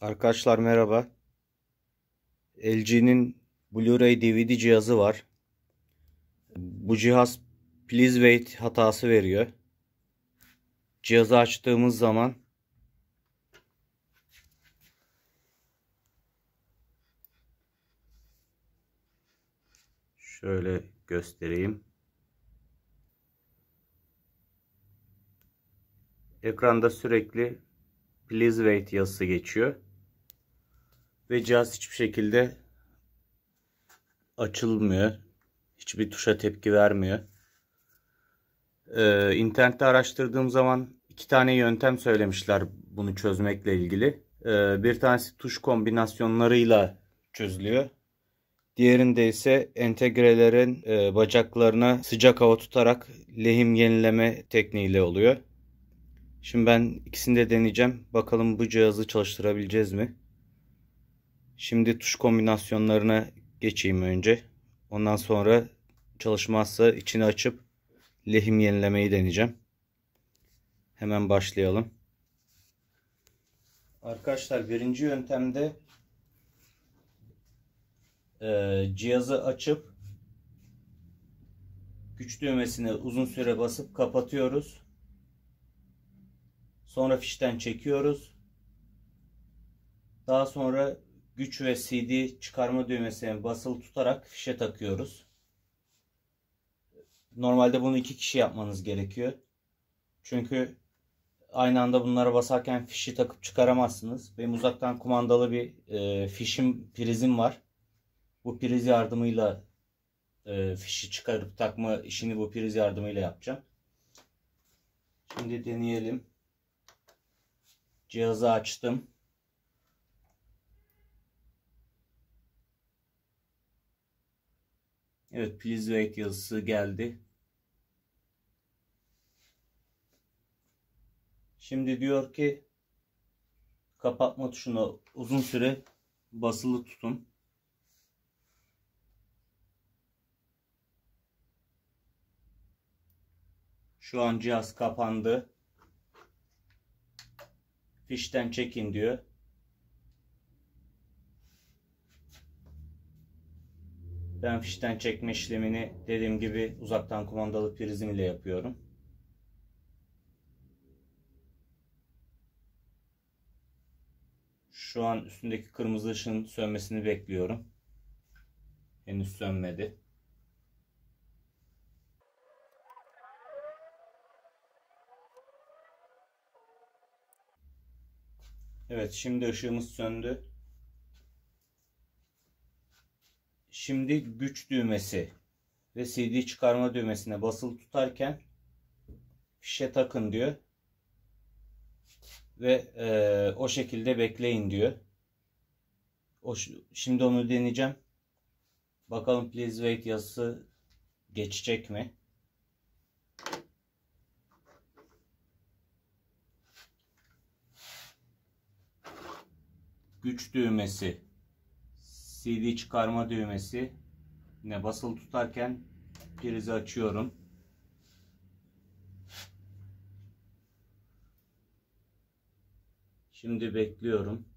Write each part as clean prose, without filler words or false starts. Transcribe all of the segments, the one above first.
Arkadaşlar merhaba. LG'nin Blu-ray DVD cihazı var. Bu cihaz please wait hatası veriyor. Cihazı açtığımız zaman şöyle göstereyim. Ekranda sürekli please wait yazısı geçiyor. Ve cihaz hiçbir şekilde açılmıyor. Hiçbir tuşa tepki vermiyor. İnternette araştırdığım zaman iki tane yöntem söylemişler bunu çözmekle ilgili. Bir tanesi tuş kombinasyonlarıyla çözülüyor. Diğerinde ise entegrelerin bacaklarına sıcak hava tutarak lehim yenileme tekniğiyle oluyor. Şimdi ben ikisini de deneyeceğim. Bakalım bu cihazı çalıştırabileceğiz mi? Şimdi tuş kombinasyonlarına geçeyim önce. Ondan sonra çalışmazsa içini açıp lehim yenilemeyi deneyeceğim. Hemen başlayalım. Arkadaşlar birinci yöntemde cihazı açıp güç düğmesine uzun süre basıp kapatıyoruz. Sonra fişten çekiyoruz. Daha sonra güç ve CD çıkarma düğmesine basılı tutarak fişe takıyoruz. Normalde bunu iki kişi yapmanız gerekiyor. Çünkü aynı anda bunlara basarken fişi takıp çıkaramazsınız. Benim uzaktan kumandalı bir prizim var. Bu priz yardımıyla fişi çıkarıp takma işini bu priz yardımıyla yapacağım. Şimdi deneyelim. Cihazı açtım. Evet, please wait yazısı geldi. Şimdi diyor ki kapatma tuşuna uzun süre basılı tutun. Şu an cihaz kapandı. Fişten çekin diyor. Ben fişten çekme işlemini dediğim gibi uzaktan kumandalı prizim ile yapıyorum. Şu an üstündeki kırmızı ışığın sönmesini bekliyorum. Henüz sönmedi. Evet, şimdi ışığımız söndü. Şimdi güç düğmesi ve CD çıkarma düğmesine basılı tutarken fişe takın diyor. Ve o şekilde bekleyin diyor. Şimdi onu deneyeceğim. Bakalım please wait yazısı geçecek mi? Güç düğmesi, CD çıkarma düğmesi yine basılı tutarken prizi açıyorum. Şimdi bekliyorum.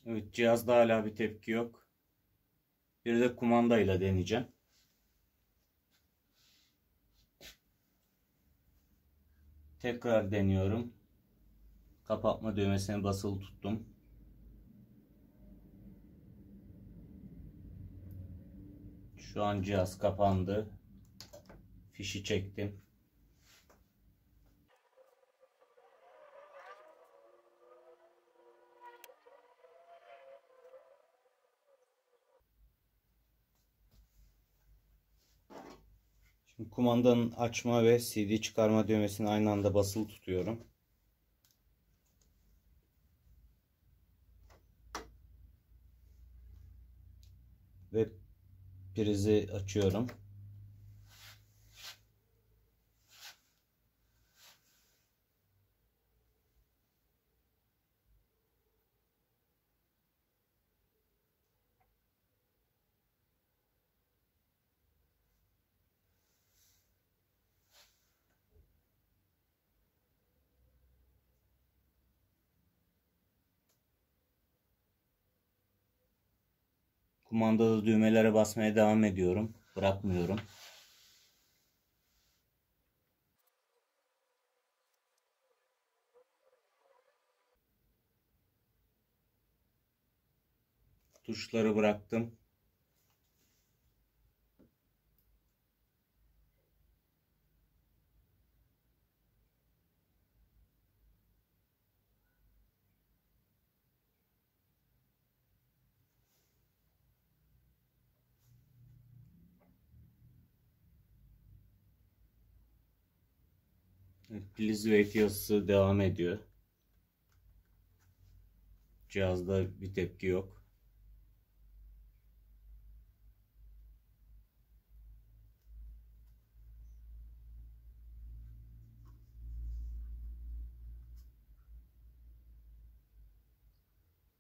Evet, cihazda hala bir tepki yok. Bir de kumandayla deneyeceğim. Tekrar deniyorum. Kapatma düğmesine basılı tuttum. Şu an cihaz kapandı. Fişi çektim. Kumandanın açma ve CD çıkarma düğmesini aynı anda basılı tutuyorum. Ve prizi açıyorum. Kumandada düğmelere basmaya devam ediyorum. Bırakmıyorum. Tuşları bıraktım. Evet, please wait yazısı devam ediyor. Cihazda bir tepki yok.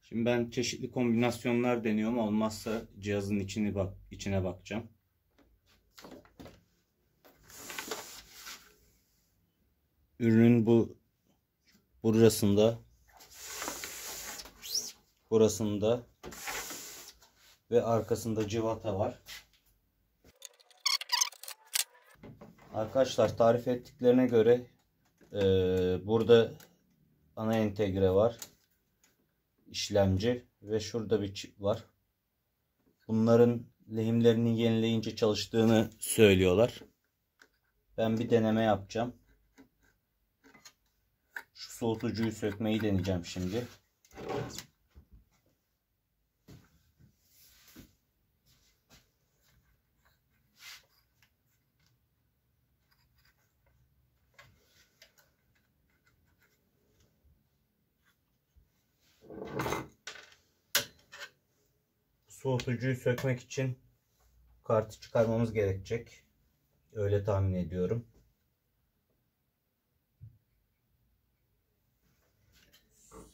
Şimdi ben çeşitli kombinasyonlar deniyorum. Olmazsa cihazın içine bakacağım. Ürünün burasında ve arkasında cıvata var. Arkadaşlar tarif ettiklerine göre burada ana entegre var. İşlemci ve şurada bir çip var. Bunların lehimlerini yenileyince çalıştığını söylüyorlar. Ben bir deneme yapacağım. Şu soğutucuyu sökmeyi deneyeceğim şimdi. Soğutucuyu sökmek için kartı çıkarmamız gerekecek. Öyle tahmin ediyorum.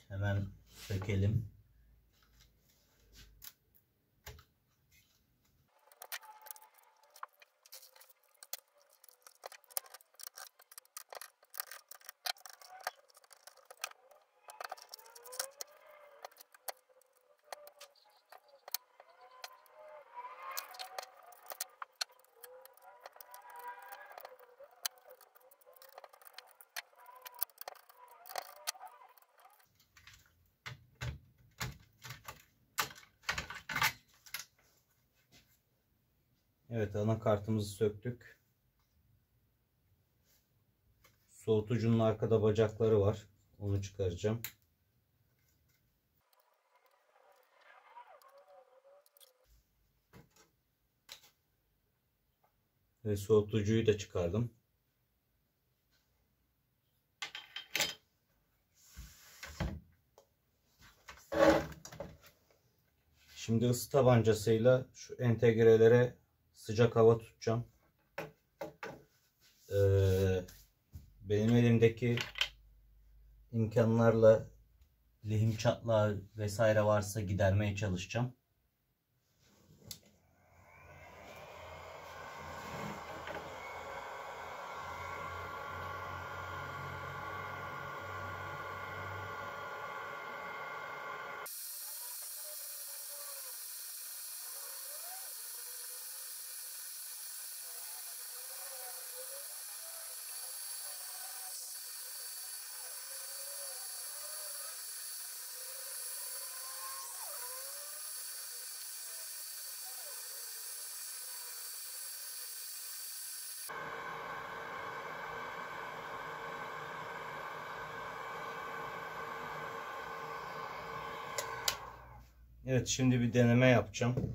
Hemen sökelim. Evet, anakartımızı söktük. Soğutucunun arkada bacakları var. Onu çıkaracağım. Ve soğutucuyu da çıkardım. Şimdi ısı tabancasıyla şu entegrelere sıcak hava tutacağım. Benim elimdeki imkanlarla lehim çatlağı vesaire varsa gidermeye çalışacağım. Evet, şimdi bir deneme yapacağım.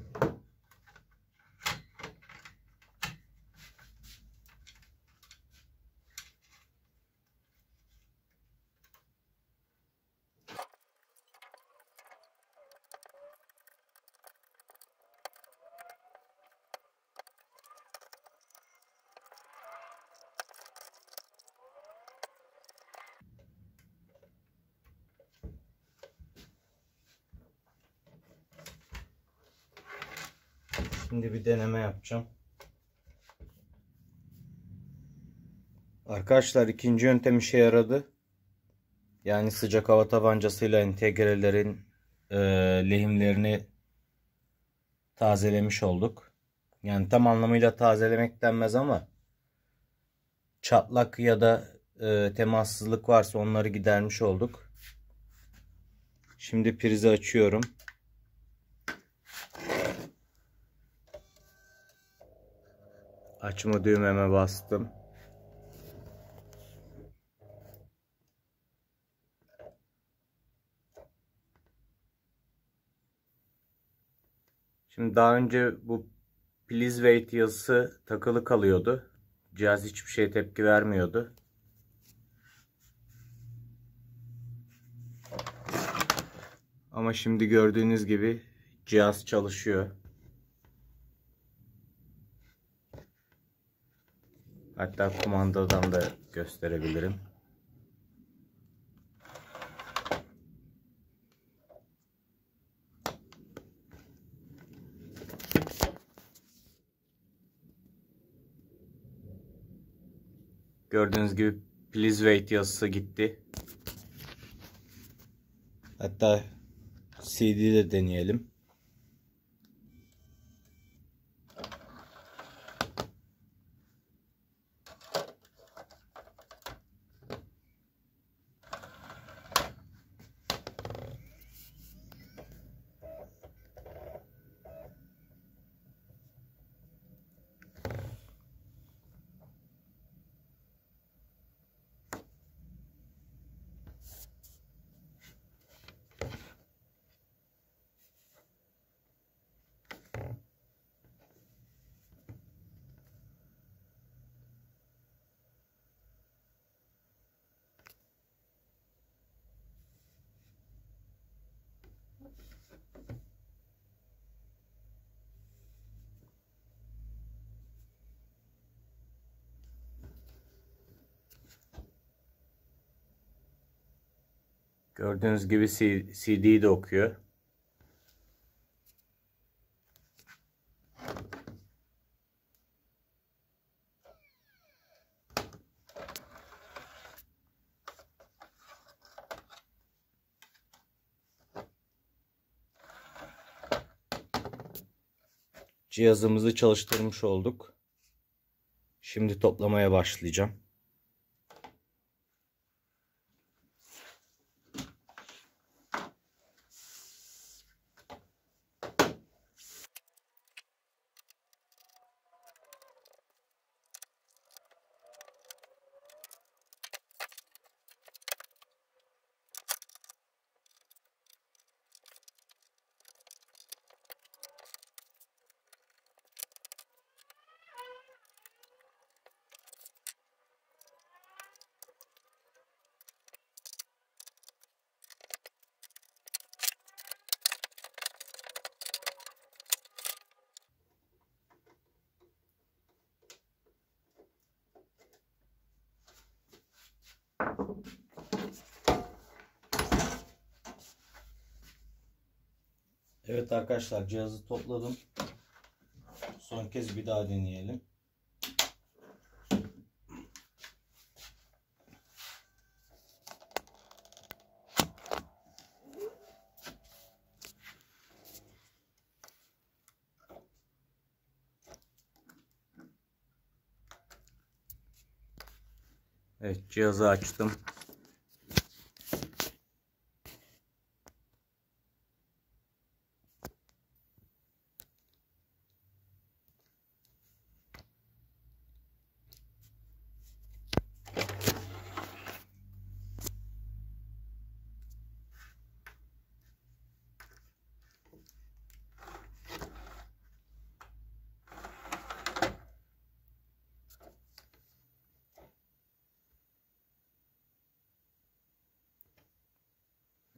Şimdi bir deneme yapacağım. Arkadaşlar ikinci yöntem işe yaradı. Yani sıcak hava tabancasıyla entegrelerin lehimlerini tazelemiş olduk. Yani tam anlamıyla tazelemek denmez ama çatlak ya da temassızlık varsa onları gidermiş olduk. Şimdi prizi açıyorum. Açma düğmeme bastım. Şimdi daha önce bu please wait yazısı takılı kalıyordu. Cihaz hiçbir şeye tepki vermiyordu. Ama şimdi gördüğünüz gibi cihaz çalışıyor. Hatta kumandadan da gösterebilirim. Gördüğünüz gibi please wait yazısı gitti. Hatta CD de deneyelim. Gördüğünüz gibi CD'yi de okuyor. Cihazımızı çalıştırmış olduk. Şimdi toplamaya başlayacağım. Evet arkadaşlar, cihazı topladım. Son kez bir daha deneyelim. Evet, cihazı açtım.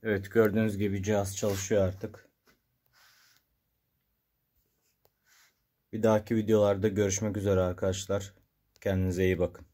Evet, gördüğünüz gibi cihaz çalışıyor artık. Bir dahaki videolarda görüşmek üzere arkadaşlar. Kendinize iyi bakın.